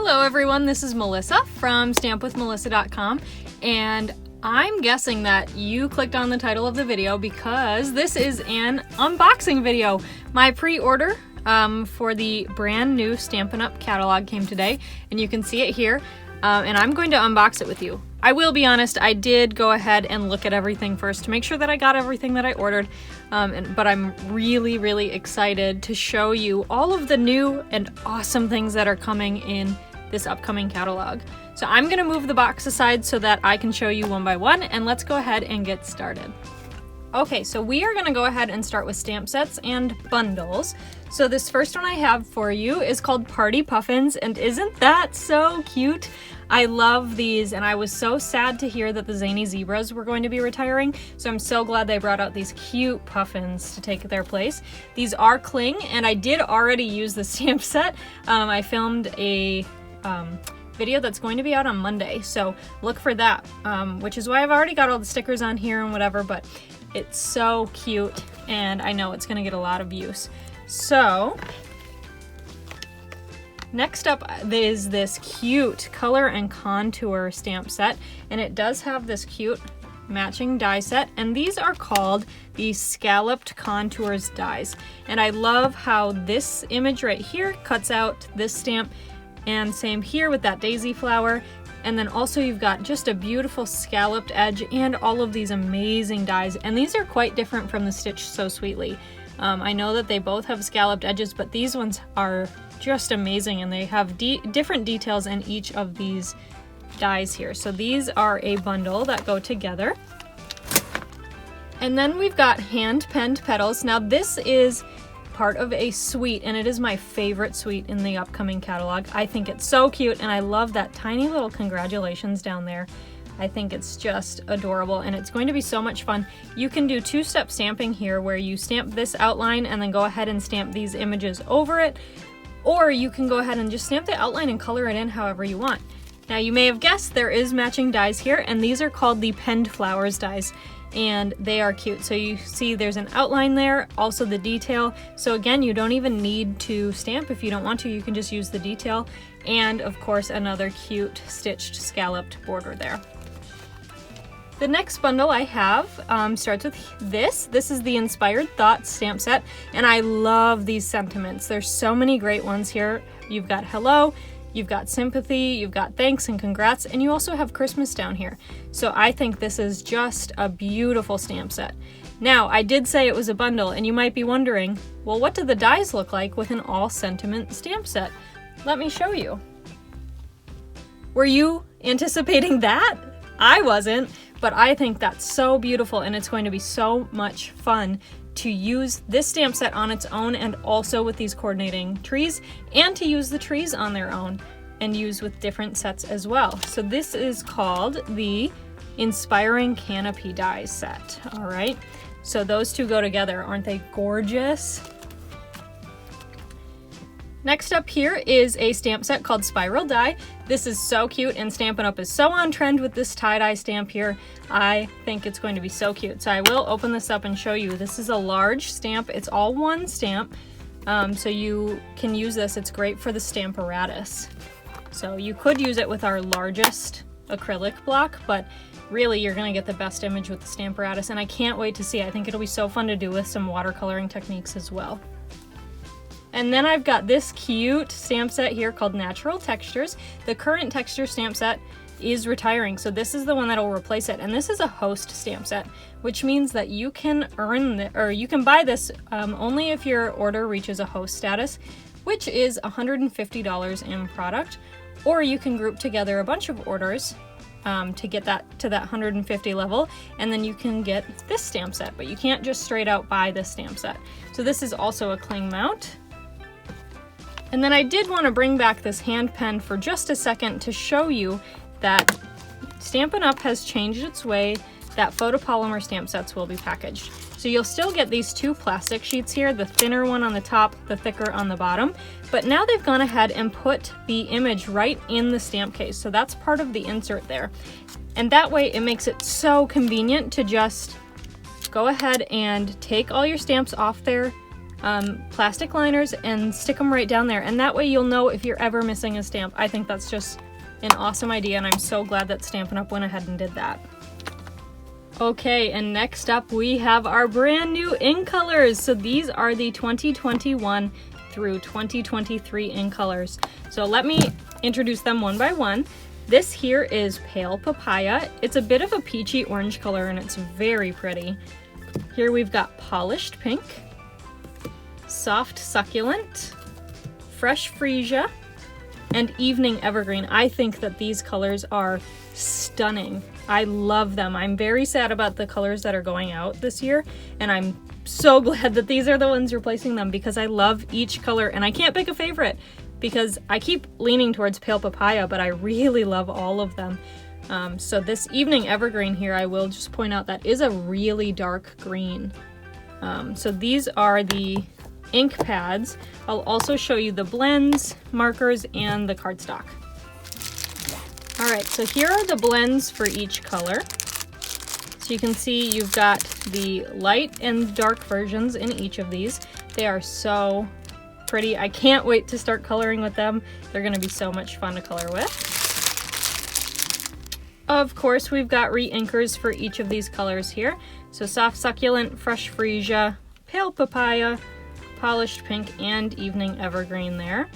Hello everyone, this is Melissa from stampwithmelissa.com, and I'm guessing that you clicked on the title of the video because this is an unboxing video. My pre-order for the brand new Stampin' Up! Catalog came today, and you can see it here, and I'm going to unbox it with you. I will be honest, I did go ahead and look at everything first to make sure that I got everything that I ordered, but I'm really excited to show you all of the new and awesome things that are coming in this upcoming catalog. So I'm gonna move the box aside so that I can show you one by one, and let's go ahead and get started. Okay, so we are gonna go ahead and start with stamp sets and bundles. So this first one I have for you is called Party Puffins, and isn't that so cute? I love these, and I was so sad to hear that the Zany Zebras were going to be retiring, so I'm so glad they brought out these cute puffins to take their place. These are cling, and I did already use the stamp set. I filmed a video that's going to be out on Monday, so look for that, which is why I've already got all the stickers on here and whatever, but it's so cute, and I know it's going to get a lot of use. So next up is this cute color and contour stamp set, and it does have this cute matching die set, and these are called the Scalloped Contours dies. And I love how this image right here cuts out this stamp, and same here with that daisy flower, and then also you've got just a beautiful scalloped edge and all of these amazing dies, and these are quite different from the Stitch So Sweetly. I know that they both have scalloped edges, but these ones are just amazing, and they have different details in each of these dies here. So these are a bundle that go together. And then we've got hand-penned petals. Now this is part of a suite, and it is my favorite suite in the upcoming catalog. I think it's so cute, and I love that tiny little congratulations down there. I think it's just adorable, and it's going to be so much fun. You can do two-step stamping here where you stamp this outline and then go ahead and stamp these images over it, or you can go ahead and just stamp the outline and color it in however you want. Now you may have guessed there is matching dies here, and these are called the Penned Flowers dies, and they are cute. So you see there's an outline there, also the detail. So again, you don't even need to stamp if you don't want to, you can just use the detail, and of course another cute stitched scalloped border there. The next bundle I have starts with this. This is the Inspired Thoughts stamp set, and I love these sentiments. There's so many great ones here. You've got hello, you've got sympathy, you've got thanks and congrats, and you also have Christmas down here. So I think this is just a beautiful stamp set. Now, I did say it was a bundle, and you might be wondering, well, what do the dies look like with an all sentiment stamp set? Let me show you. Were you anticipating that? I wasn't. But I think that's so beautiful, and it's going to be so much fun to use this stamp set on its own and also with these coordinating trees, and to use the trees on their own and use with different sets as well. So this is called the Inspiring Canopy Dies set. All right, so those two go together. Aren't they gorgeous? Next up here is a stamp set called Spiral Die. This is so cute, and Stampin' Up! Is so on trend with this tie-dye stamp here. I think it's going to be so cute. So I will open this up and show you. This is a large stamp. It's all one stamp, so you can use this. It's great for the Stamparatus. So you could use it with our largest acrylic block, but really you're gonna get the best image with the Stamparatus, and I can't wait to see. I think it'll be so fun to do with some watercoloring techniques as well. And then I've got this cute stamp set here called Natural Textures. The current texture stamp set is retiring, so this is the one that'll replace it. And this is a host stamp set, which means that you can you can buy this only if your order reaches a host status, which is $150 in product, or you can group together a bunch of orders to get that to that 150 level, and then you can get this stamp set, but you can't just straight out buy this stamp set. So this is also a cling mount. And then I did want to bring back this hand pen for just a second to show you that Stampin' Up! Has changed its way that photopolymer stamp sets will be packaged. So you'll still get these two plastic sheets here, the thinner one on the top, the thicker on the bottom, but now they've gone ahead and put the image right in the stamp case, so that's part of the insert there. And that way it makes it so convenient to just go ahead and take all your stamps off there, plastic liners and stick them right down there, and that way you'll know if you're ever missing a stamp. I think that's just an awesome idea, and I'm so glad that Stampin' Up! Went ahead and did that. Okay, and next up we have our brand new ink colors. So these are the 2021 through 2023 ink colors. So let me introduce them one by one. This here is Pale Papaya. It's a bit of a peachy orange color and it's very pretty. Here we've got Polished Pink, Soft Succulent, Fresh Freesia, and Evening Evergreen. I think that these colors are stunning. I love them. I'm very sad about the colors that are going out this year, and I'm so glad that these are the ones replacing them because I love each color, and I can't pick a favorite because I keep leaning towards Pale Papaya, but I really love all of them. So this Evening Evergreen here, I will just point out that is a really dark green. So these are the ink pads. I'll also show you the blends, markers, and the cardstock. All right, so here are the blends for each color. So you can see you've got the light and dark versions in each of these. They are so pretty. I can't wait to start coloring with them. They're gonna be so much fun to color with. Of course, we've got re-inkers for each of these colors here. So Soft Succulent, Fresh Freesia, Pale Papaya, Polished Pink, and Evening Evergreen there.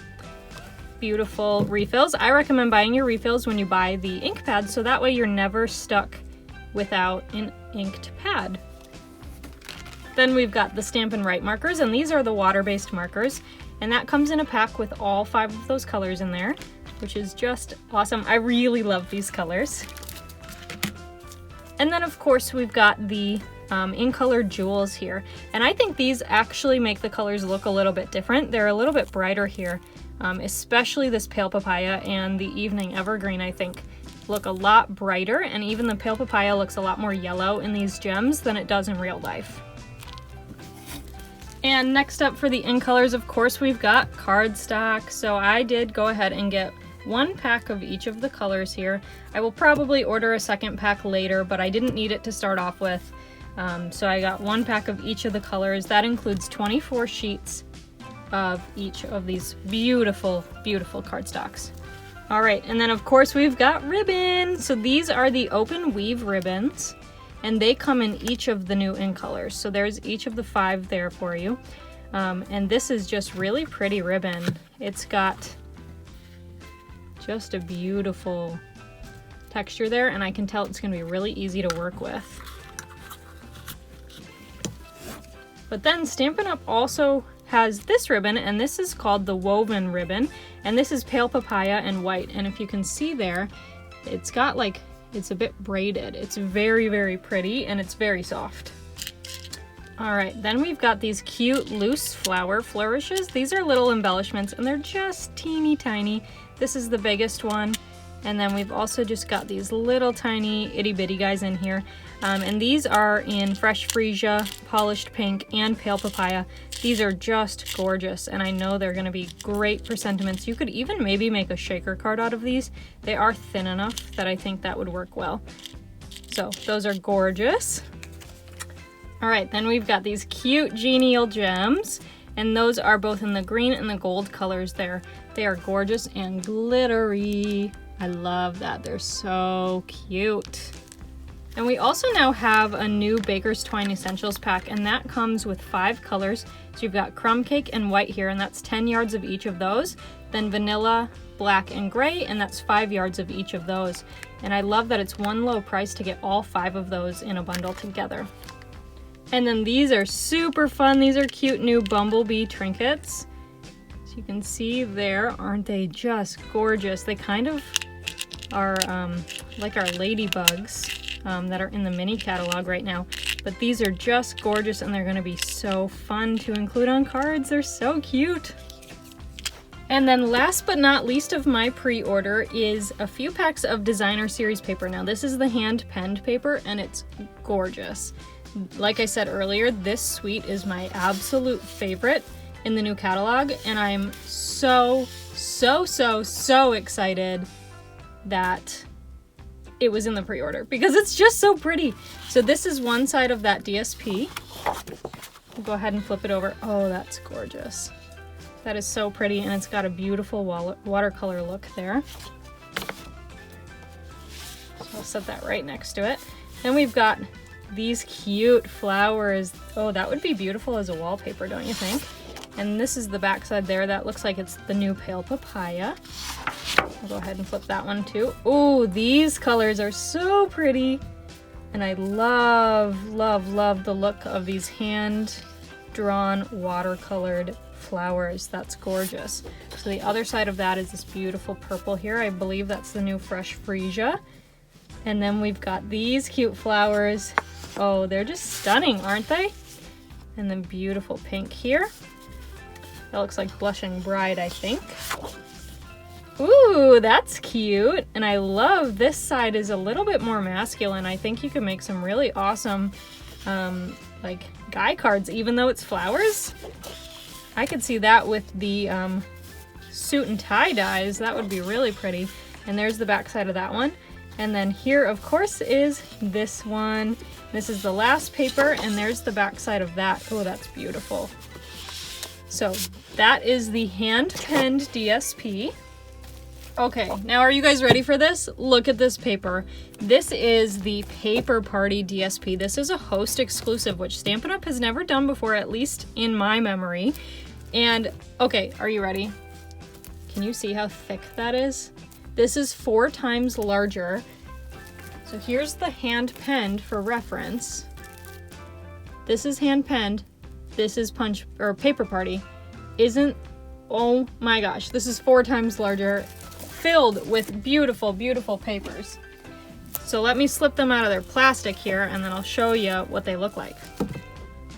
Beautiful refills. I recommend buying your refills when you buy the ink pad, so that way you're never stuck without an inked pad. Then we've got the Stampin' Write markers, and these are the water-based markers, and that comes in a pack with all 5 of those colors in there, which is just awesome. I really love these colors. And then of course we've got the in color jewels here, and I think these actually make the colors look a little bit different. They're a little bit brighter here, especially this Pale Papaya and the Evening Evergreen, I think look a lot brighter, and even the Pale Papaya looks a lot more yellow in these gems than it does in real life. And next up for the in colors, of course, we've got cardstock. So I did go ahead and get 1 pack of each of the colors here. I will probably order a second pack later, but I didn't need it to start off with. So I got 1 pack of each of the colors. That includes 24 sheets of each of these beautiful, beautiful cardstocks. All right, and then of course we've got ribbon. So these are the open weave ribbons, and they come in each of the new in colors. So there's each of the 5 there for you. And this is just really pretty ribbon. It's got just a beautiful texture there, and I can tell it's gonna be really easy to work with. But then Stampin' Up! Also has this ribbon, and this is called the woven ribbon, and this is Pale Papaya and white, and if you can see there, it's got like, it's a bit braided. It's very, very pretty, and it's very soft. All right, then we've got these cute loose flower flourishes. These are little embellishments, and they're just teeny tiny. This is the biggest one, and then we've also just got these little tiny itty bitty guys in here. And these are in Fresh Freesia, Polished Pink, and Pale Papaya. These are just gorgeous, and I know they're gonna be great for sentiments. You could even maybe make a shaker card out of these. They are thin enough that I think that would work well. So those are gorgeous. All right, then we've got these cute genial gems, and those are both in the green and the gold colors there. They are gorgeous and glittery. I love that, they're so cute. And we also now have a new Baker's Twine Essentials pack, and that comes with 5 colors. So you've got Crumb Cake and White here, and that's 10 yards of each of those. Then Vanilla, Black, and Gray, and that's 5 yards of each of those. And I love that it's one low price to get all 5 of those in a bundle together. And then these are super fun. These are cute new Bumblebee trinkets. So you can see there, aren't they just gorgeous? They kind of are like our ladybugs. That are in the mini catalog right now, but these are just gorgeous, and they're going to be so fun to include on cards. They're so cute. And then last but not least of my pre-order is a few packs of designer series paper. Now this is the hand penned paper, and it's gorgeous. Like I said earlier, this suite is my absolute favorite in the new catalog, and I'm so excited that it was in the pre-order because it's just so pretty. So this is one side of that DSP, We'll go ahead and flip it over. Oh, that's gorgeous. That is so pretty, and it's got a beautiful watercolor look there. So I'll set that right next to it. Then we've got these cute flowers. Oh, that would be beautiful as a wallpaper, don't you think? And this is the back side there. That looks like it's the new pale papaya. I'll go ahead and flip that one too. Oh, these colors are so pretty. And I love, love, love the look of these hand-drawn watercolored flowers. That's gorgeous. So the other side of that is this beautiful purple here. I believe that's the new fresh freesia. And then we've got these cute flowers. Oh, they're just stunning, aren't they? And then beautiful pink here. That looks like Blushing Bride, I think. Ooh, that's cute. And I love this side is a little bit more masculine. I think you can make some really awesome like guy cards, even though it's flowers. I could see that with the suit and tie dies. That would be really pretty. And there's the back side of that one. And then here, of course, is this one. This is the last paper, and there's the back side of that. Oh, that's beautiful. So that is the hand-penned DSP. Okay, now are you guys ready for this? Look at this paper. This is the Paper Party DSP. This is a host exclusive, which Stampin' Up! Has never done before, at least in my memory. And, okay, are you ready? Can you see how thick that is? This is 4 times larger. So here's the hand-penned for reference. This is hand-penned. This is Paper Party. Oh my gosh, this is 4 times larger, filled with beautiful, beautiful papers. So let me slip them out of their plastic here, and then I'll show you what they look like.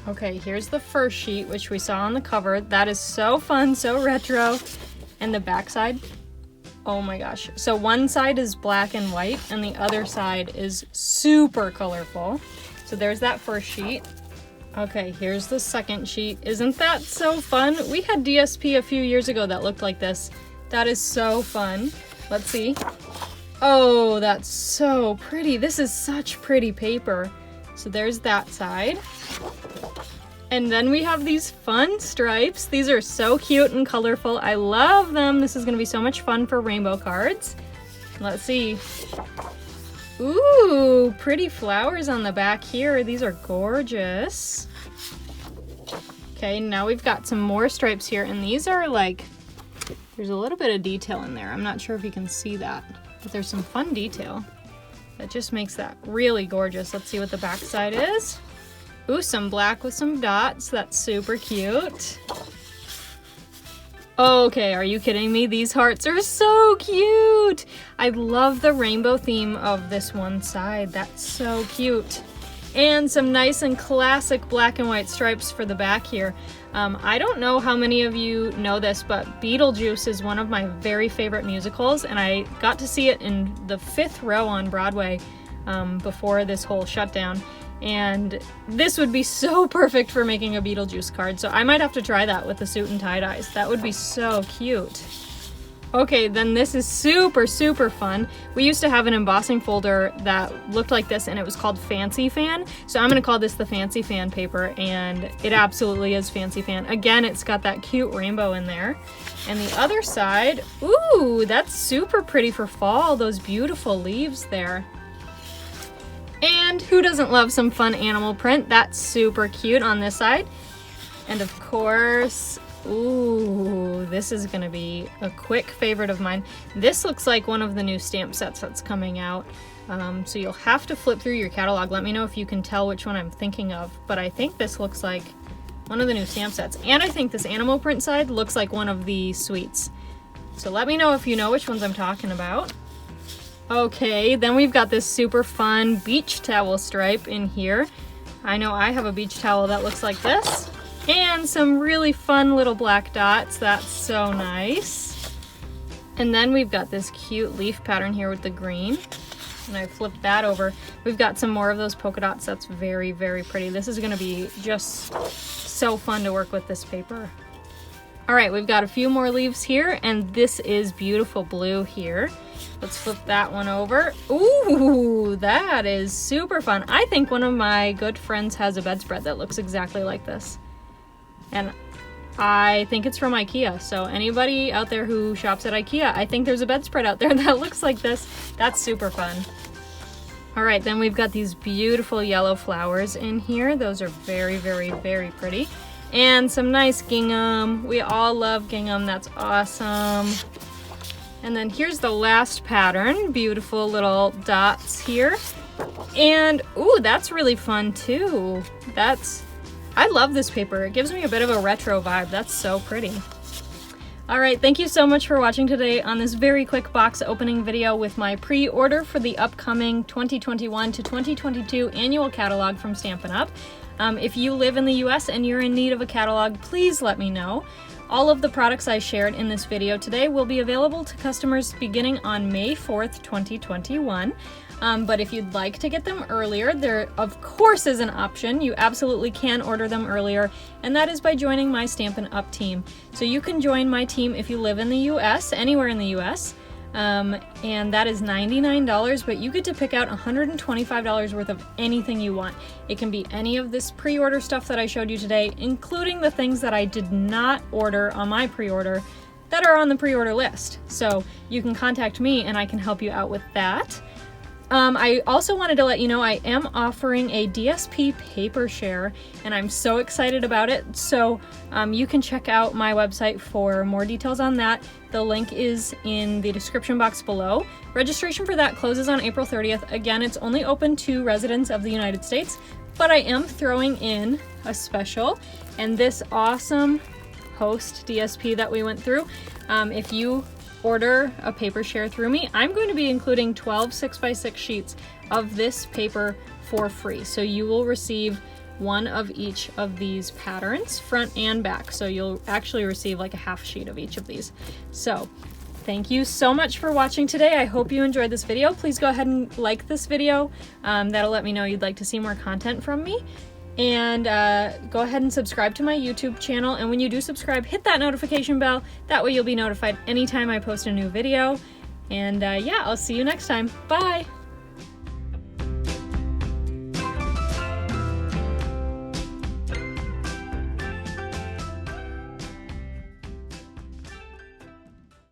Okay, here's the first sheet, which we saw on the cover. That is so fun, so retro. And the back side, oh my gosh. So one side is black and white, and the other side is super colorful. So there's that first sheet. Okay, here's the second sheet. Isn't that so fun? We had DSP a few years ago that looked like this. That is so fun. Let's see. Oh, that's so pretty. This is such pretty paper. So there's that side. And then we have these fun stripes. These are so cute and colorful. I love them. This is gonna be so much fun for rainbow cards. Let's see. Ooh, pretty flowers on the back here. These are gorgeous. Okay, now we've got some more stripes here, and these are like, there's a little bit of detail in there. I'm not sure if you can see that, but there's some fun detail that just makes that really gorgeous. Let's see what the back side is. Ooh, some black with some dots. That's super cute. Okay, are you kidding me? These hearts are so cute. I love the rainbow theme of this one side. That's so cute. And some nice and classic black and white stripes for the back here. I don't know how many of you know this, but Beetlejuice is one of my very favorite musicals, and I got to see it in the 5th row on Broadway before this whole shutdown. And this would be so perfect for making a Beetlejuice card, so I might have to try that with the suit and tie dyes. That would be so cute. Okay, then this is super, super fun. We used to have an embossing folder that looked like this, and it was called Fancy Fan. So I'm gonna call this the Fancy Fan paper, and it absolutely is Fancy Fan. Again, it's got that cute rainbow in there. And the other side, ooh, that's super pretty for fall, those beautiful leaves there. And who doesn't love some fun animal print? That's super cute on this side. And of course, ooh, this is gonna be a quick favorite of mine. This looks like one of the new stamp sets that's coming out. So you'll have to flip through your catalog. Let me know if you can tell which one I'm thinking of. But I think this looks like one of the new stamp sets. And I think this animal print side looks like one of the suites. So let me know if you know which ones I'm talking about. Okay, then we've got this super fun beach towel stripe in here. I know I have a beach towel that looks like this. And some really fun little black dots. That's so nice. And then we've got this cute leaf pattern here with the green. And I flipped that over. We've got some more of those polka dots. That's very, very pretty. This is gonna be just so fun to work with this paper. All right, we've got a few more leaves here, and this is beautiful blue here. Let's flip that one over. Ooh, that is super fun. I think one of my good friends has a bedspread that looks exactly like this. and I think it's from IKEA. So anybody out there who shops at IKEA, I think there's a bedspread out there that looks like this. That's super fun. All right, then we've got these beautiful yellow flowers in here. Those are very, very, very pretty. And some nice gingham. We all love gingham, that's awesome. And then here's the last pattern, beautiful little dots here. And ooh, that's really fun too. I love this paper. It gives me a bit of a retro vibe. That's so pretty. All right, thank you so much for watching today on this very quick box opening video with my pre-order for the upcoming 2021 to 2022 annual catalog from Stampin' Up! If you live in the US and you're in need of a catalog, please let me know. All of the products I shared in this video today will be available to customers beginning on May 4th, 2021. But if you'd like to get them earlier, there of course is an option. You absolutely can order them earlier, and that is by joining my Stampin' Up! Team. So you can join my team if you live in the US, anywhere in the US, and that is $99, but you get to pick out $125 worth of anything you want. It can be any of this pre-order stuff that I showed you today, including the things that I did not order on my pre-order that are on the pre-order list. So you can contact me and I can help you out with that. I also wanted to let you know I am offering a DSP paper share, and I'm so excited about it. So you can check out my website for more details on that. The link is in the description box below. Registration for that closes on April 30th. Again, it's only open to residents of the United States, but I am throwing in a special, and this awesome host DSP that we went through. If you order a paper share through me, I'm going to be including 12 6x6 sheets of this paper for free. So you will receive one of each of these patterns, front and back. So you'll actually receive like a half sheet of each of these. So thank you so much for watching today. I hope you enjoyed this video. Please go ahead and like this video. That'll let me know you'd like to see more content from me. And go ahead and subscribe to my YouTube channel, and when you do subscribe, hit that notification bell. That way you'll be notified anytime I post a new video. And yeah, I'll see you next time. Bye!